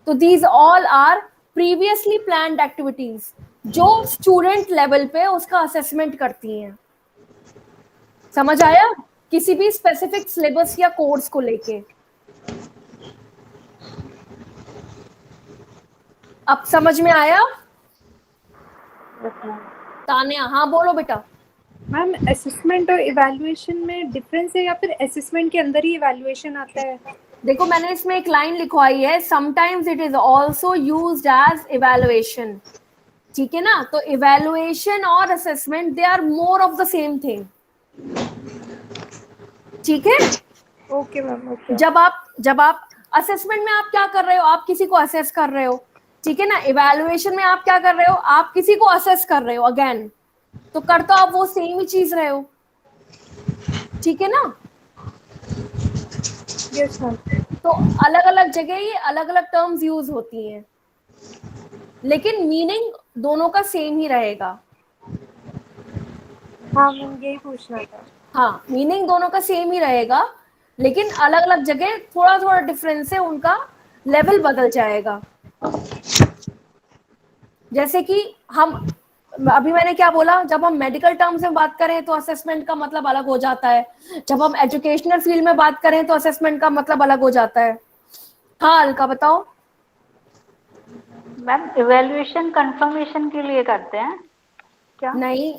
तो these all are previously planned activities जो स्टूडेंट लेवल पे उसका असेसमेंट करती हैं। समझ आया? किसी भी स्पेसिफिक सिलेबस या कोर्स को लेके। अब समझ में आया? तान्या, हाँ बोलो बेटा। मैम असेसमेंट और इवैल्यूएशन में डिफरेंस है या फिर असेसमेंट के अंदर ही इवैल्यूएशन आता है? देखो मैंने इसमें एक लाइन लिखवाई है, sometimes it is also used as evaluation, ठीक है ना। तो इवैल्यूएशन और assessment they are more of the same thing, ठीक है। Okay ma'am, okay. जब आप असेसमेंट में आप क्या कर रहे हो? आप किसी को असेस कर रहे हो, ठीक है ना। इवैल्यूएशन में आप क्या कर रहे हो? आप किसी को असेस कर रहे हो अगेन, तो कर तो आप वो सेम ही चीज रहे हो, ठीक है ना। Yes ma'am. तो अलग अलग जगह ये अलग अलग टर्म्स यूज होती हैं, लेकिन मीनिंग दोनों का सेम ही रहेगा। हाँ मैम, यही पूछना था। हाँ, मीनिंग दोनों का सेम ही रहेगा, लेकिन अलग अलग जगह थोड़ा थोड़ा डिफरेंस है, उनका लेवल बदल जाएगा। जैसे कि हम अभी मैंने क्या बोला, जब हम मेडिकल टर्म्स में बात करें तो असेसमेंट का मतलब अलग हो जाता है, जब हम एजुकेशनल फील्ड में बात करें तो असेसमेंट का मतलब अलग हो जाता है। हाँ अलका बताओ। मैम इवैल्यूएशन कंफर्मेशन के लिए करते हैं क्या? नहीं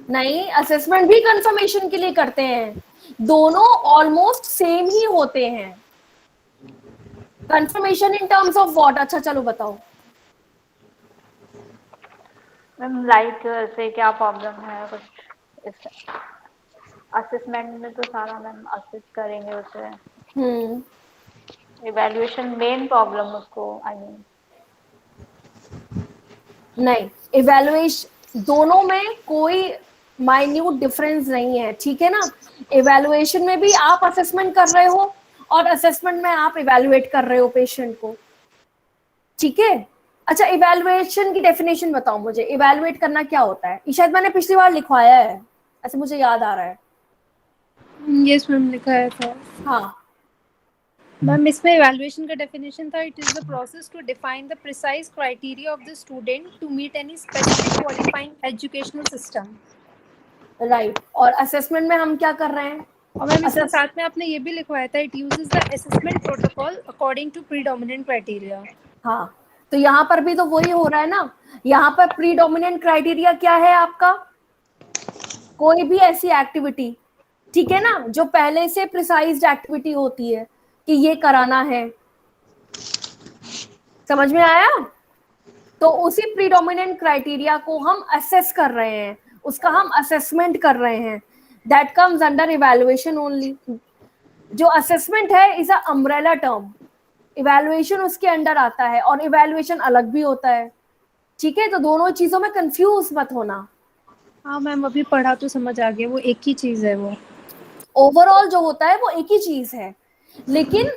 नहीं, असेसमेंट भी कंफर्मेशन के लिए करते हैं, दोनों ऑलमोस्ट सेम ही होते हैं। Confirmation in terms of what? अच्छा चलो बताओ। मैम लाइक से क्या प्रॉब्लम है कुछ असेसमेंट में तो सारा मैम असेस करेंगे उसे, इवैल्यूएशन मेन प्रॉब्लम उसको आई मीन नहीं, इवैल्यूएशन दोनों में कोई माइन्यूट डिफरेंस नहीं है, ठीक है ना। इवैल्यूएशन में भी आप असेसमेंट कर रहे हो और असेसमेंट में आप इवैल्यूएट कर रहे हो पेशेंट को, ठीक है। अच्छा, इवैल्यूएशन की डेफिनेशन बताओ मुझे, इवैल्यूएट करना क्या होता है? ये शायद मैंने पिछली बार लिखवाया है, ऐसे मुझे याद आ रहा है। यस मैम, लिखा है था। हाँ मैम इसमें इवैल्यूएशन का डेफिनेशन था, it is the process to define the precise criteria of the student to meet any specific qualifying educational system. Right, और असेसमेंट में हम क्या कर रहे हैं? और मैम इसके साथ में आपने ये भी लिखवाया था, it uses the assessment protocol according to predominant criteria. हाँ, तो यहाँ पर भी तो वही हो रहा है ना। यहाँ पर प्रीडोमिनेंट क्राइटेरिया क्या है आपका? कोई भी ऐसी एक्टिविटी, ठीक है ना, जो पहले से प्रिसाइज्ड एक्टिविटी होती है कि ये कराना है। समझ में आया? तो उसी प्रीडोमिनेंट क्राइटेरिया को हम असेस कर रहे हैं, उसका हम असेसमेंट कर रहे हैं, that comes under evaluation only. जो असेसमेंट है is a umbrella term, evaluation उसके अंडर आता है, और इवैल्यूएशन अलग भी होता है, ठीक है। तो दोनों चीजों में कंफ्यूज मत होना। हाँ मैम, अभी पढ़ा तो समझ आ गया, वो एक ही चीज है। वो ओवरऑल जो होता है वो एक ही चीज है, लेकिन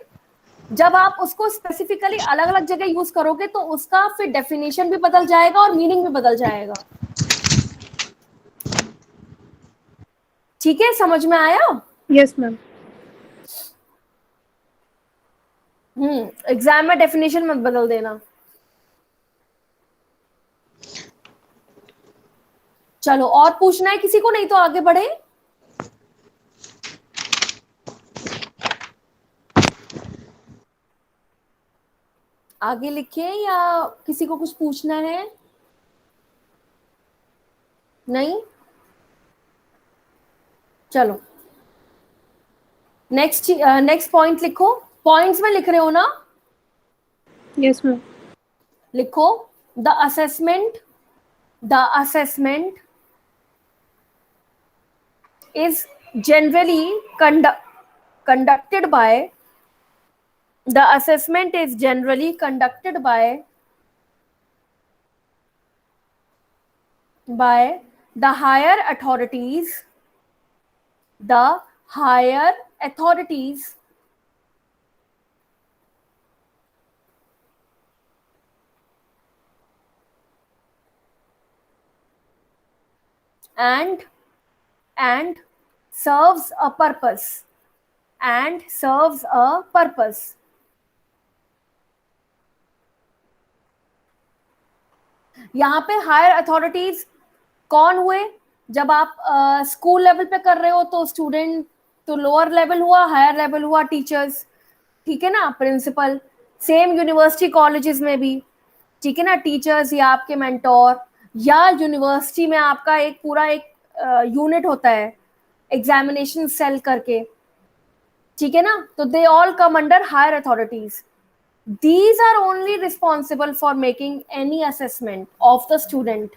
जब आप उसको स्पेसिफिकली अलग अलग जगह यूज करोगे तो उसका फिर डेफिनेशन भी बदल जाएगा और मीनिंग भी बदल जाएगा, ठीक है। समझ में आया? Yes ma'am. एग्जाम में डेफिनेशन मत बदल देना। चलो और पूछना है किसी को? नहीं तो आगे बढ़े। आगे लिखें या किसी को कुछ पूछना है? नहीं, चलो नेक्स्ट पॉइंट लिखो। पॉइंट्स में लिख रहे हो ना? Yes ma'am. लिखो the assessment is generally conducted by the assessment is generally conducted by the higher authorities and serves a purpose यहाँ पे हायर अथॉरिटीज कौन हुए? जब आप स्कूल लेवल पे कर रहे हो तो स्टूडेंट तो लोअर लेवल हुआ, हायर लेवल हुआ टीचर्स, ठीक है ना, प्रिंसिपल। सेम यूनिवर्सिटी कॉलेजेस में भी, ठीक है ना, टीचर्स या आपके मेंटोर, या यूनिवर्सिटी में आपका एक पूरा एक यूनिट होता है एग्जामिनेशन सेल करके, ठीक है ना, तो they all come under higher authorities. These are only responsible for making any assessment of the student,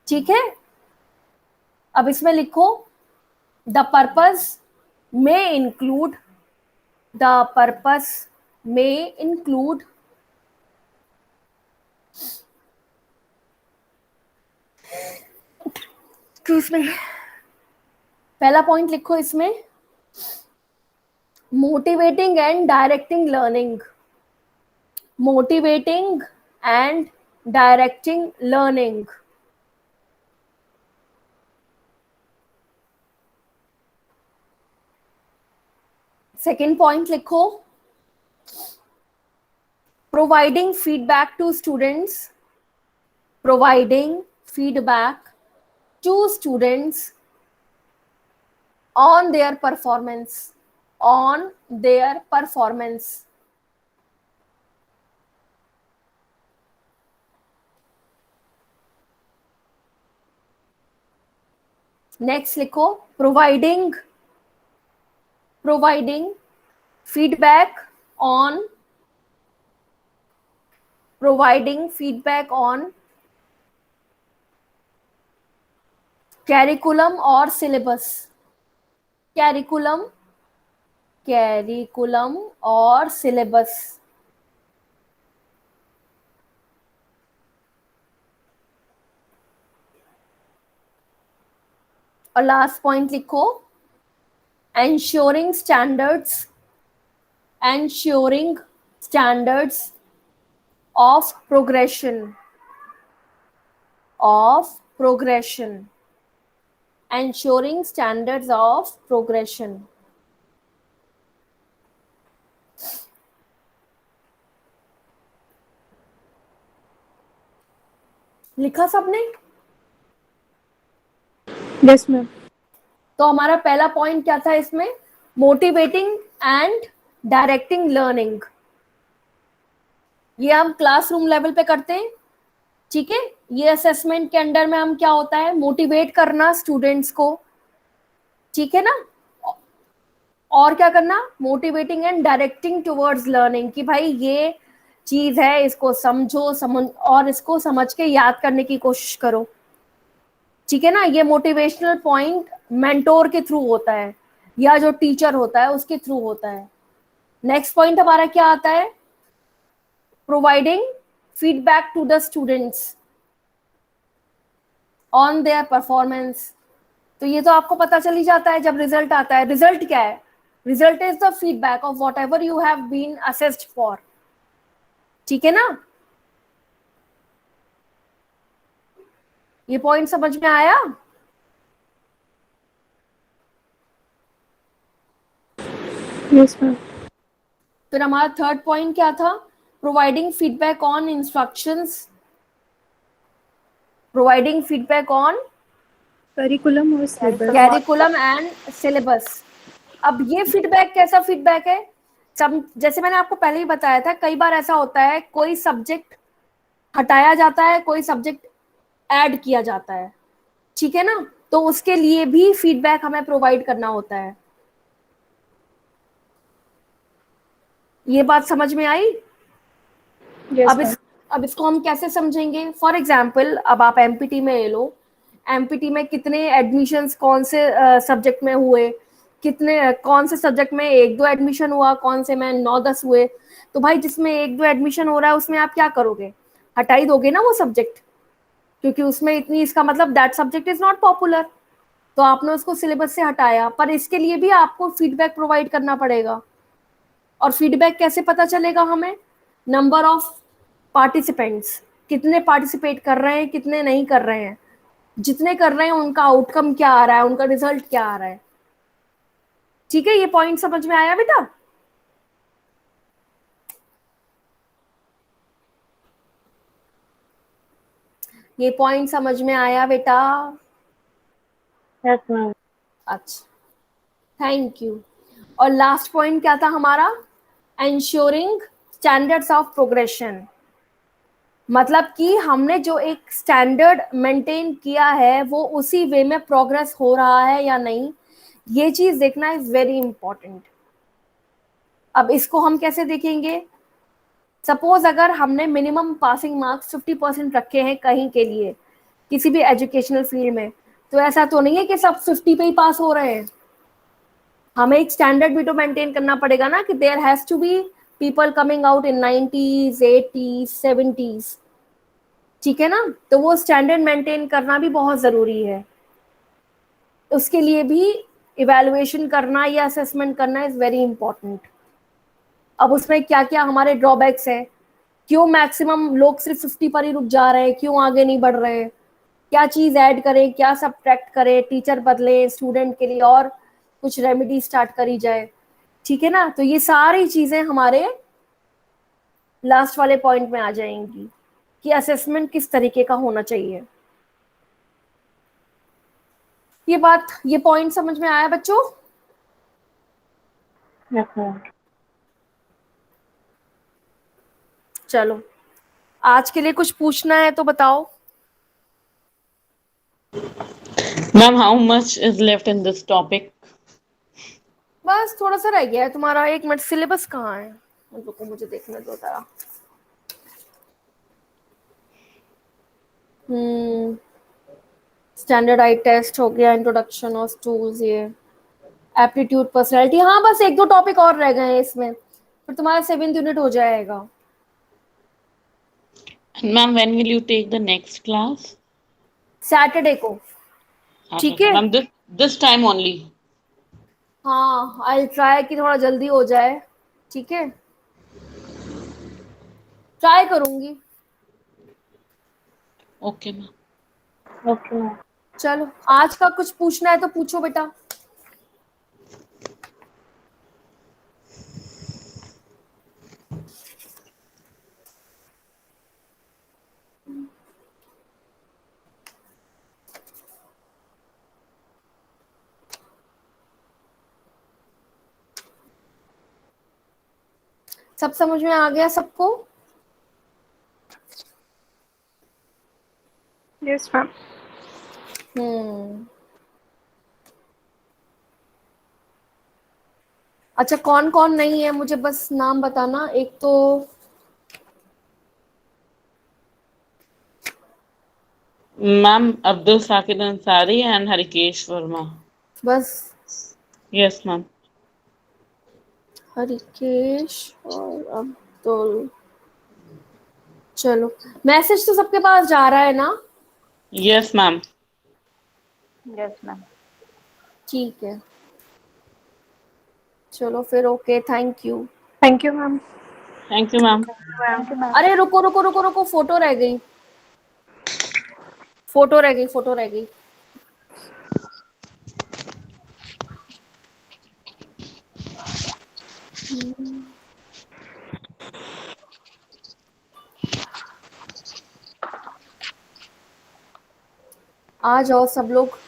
ठीक है। अब इसमें लिखो the purpose may include excuse me, पहला पॉइंट लिखो इसमें motivating and directing learning। Second point लिखो providing feedback to students on their performance next लिखो providing feedback on curriculum or syllabus, और लास्ट पॉइंट लिखो ensuring standards of progression ensuring standards of progression। लिखा सबने? Yes ma'am. तो हमारा पहला point क्या था इसमें? Motivating and directing learning. ये हम क्लासरूम लेवल पे करते हैं, ठीक है। ये असेसमेंट के अंडर में हम क्या होता है, मोटिवेट करना स्टूडेंट्स को, ठीक है ना, और क्या करना, motivating and directing towards learning, कि भाई ये चीज है, इसको समझो और इसको समझ के याद करने की कोशिश करो, ठीक है ना। ये मोटिवेशनल पॉइंट मेंटोर के थ्रू होता है या जो टीचर होता है उसके थ्रू होता है। नेक्स्ट पॉइंट हमारा क्या आता है? Providing feedback to the students on their performance. तो ये तो आपको पता चल ही जाता है जब रिजल्ट आता है। रिजल्ट क्या है? Result is the feedback of whatever you have been assessed for, ठीक है ना। ये पॉइंट समझ में आया? Yes ma'am. फिर हमारा थर्ड पॉइंट क्या था? Providing feedback on instructions, providing feedback on curriculum और सिलेबस। Curriculum and syllabus. अब ये फीडबैक कैसा फीडबैक है? जैसे मैंने आपको पहले ही बताया था, कई बार ऐसा होता है कोई सब्जेक्ट हटाया जाता है, कोई सब्जेक्ट ऐड किया जाता है, ठीक है ना, तो उसके लिए भी फीडबैक हमें प्रोवाइड करना होता है। ये बात समझ में आई? यस अब मैम। अब इसको हम कैसे समझेंगे? फॉर एग्जाम्पल, अब आप एमपीटी में ले लो, एमपीटी में कितने एडमिशंस कौन से सब्जेक्ट में हुए, कितने कौन से सब्जेक्ट में 1-2 एडमिशन हुआ, कौन से में 9-10 हुए। तो भाई जिसमें 1-2 एडमिशन हो रहा है उसमें आप क्या करोगे? हटा ही दोगे ना वो सब्जेक्ट, क्योंकि उसमें इतनी, इसका मतलब that subject is not popular, तो आपने उसको सिलेबस से हटाया। पर इसके लिए भी आपको फीडबैक प्रोवाइड करना पड़ेगा। और फीडबैक कैसे पता चलेगा हमें? नंबर ऑफ पार्टिसिपेंट्स, कितने पार्टिसिपेट कर रहे हैं, कितने नहीं कर रहे हैं, जितने कर रहे हैं उनका आउटकम क्या आ रहा है, उनका रिजल्ट क्या आ रहा है। ठीक है, ये पॉइंट समझ में आया बेटा? ये पॉइंट समझ में आया बेटा? Yes ma'am. अच्छा, थैंक यू। और लास्ट पॉइंट क्या था हमारा? एंश्योरिंग स्टैंडर्ड्स ऑफ प्रोग्रेशन, मतलब कि हमने जो एक स्टैंडर्ड मेंटेन किया है वो उसी वे में प्रोग्रेस हो रहा है या नहीं, ये चीज देखना इज वेरी इंपॉर्टेंट। अब इसको हम कैसे देखेंगे? सपोज अगर हमने मिनिमम पासिंग मार्क्स 50% रखे हैं कहीं के लिए, किसी भी एजुकेशनल फील्ड में, तो ऐसा तो नहीं है कि सब 50 पे ही पास हो रहे हैं। हमें एक स्टैंडर्ड भी तो मेंटेन करना पड़ेगा ना, कि there has to be people coming out in 90s 80s 70s, ठीक है ना। तो वो स्टैंडर्ड मेंटेन करना भी बहुत जरूरी है। उसके लिए भी इवैल्यूएशन करना या असेसमेंट करना इज वेरी इंपॉर्टेंट। अब उसमें क्या क्या हमारे ड्रॉबैक्स हैं, क्यों मैक्सिमम लोग सिर्फ 50 पर ही रुक जा रहे हैं, क्यों आगे नहीं बढ़ रहे हैं, क्या चीज ऐड करें, क्या सब्ट्रैक्ट करें, टीचर बदले स्टूडेंट के लिए और कुछ रेमेडी स्टार्ट करी जाए, ठीक है ना। तो ये सारी चीजें हमारे लास्ट वाले पॉइंट में आ जाएंगी कि असेसमेंट किस तरीके का होना चाहिए। ये पॉइंट समझ में आया बच्चों? Yes ma'am. चलो, आज के लिए कुछ पूछना है तो बताओ। Ma'am, how much is left in this topic? बस थोड़ा सा रह गया है तुम्हारा। 1 मिनट, सिलेबस कहाँ है? रुको, मुझे देखने दो जरा। स्टैंडर्ड आई टेस्ट हो गया, इंट्रोडक्शन ऑफ टूल्स, ये एप्टीट्यूड पर्सनैलिटी, हाँ बस 1-2 टॉपिक और रह गए हैं इसमें, फिर तुम्हारा 7th यूनिट हो जाएगा। Ma'am, when will you take the next class? Saturday को, ठीक है। Ma'am, this time only? हाँ, आई ट्राई कि थोड़ा जल्दी हो जाए, ठीक है, ट्राई करूंगी। Okay ma'am. Okay ma'am. चलो, आज का कुछ पूछना है तो पूछो बेटा। सब समझ में आ गया सबको? Yes ma'am. हम्म। अच्छा, कौन कौन नहीं है मुझे बस नाम बताना। एक तो मैम, अब्दुल साकिर अंसारी एंड हरिकेश वर्मा। बस यस मैम। हरिकेश और अब्दुल। चलो, मैसेज तो सबके पास जा रहा है ना? Yes ma'am. Yes ma'am. ठीक है, चलो फिर, okay, thank you. Thank you ma'am. Thank you ma'am. Thank you ma'am. अरे रुको रुको रुको रुको, फोटो रह गई, फोटो रह गई, फोटो रह गई। आ जाओ सब लोग।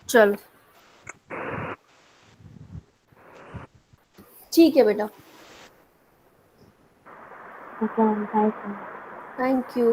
चलो ठीक है बेटा, okay ma'am, thank you. Thank you.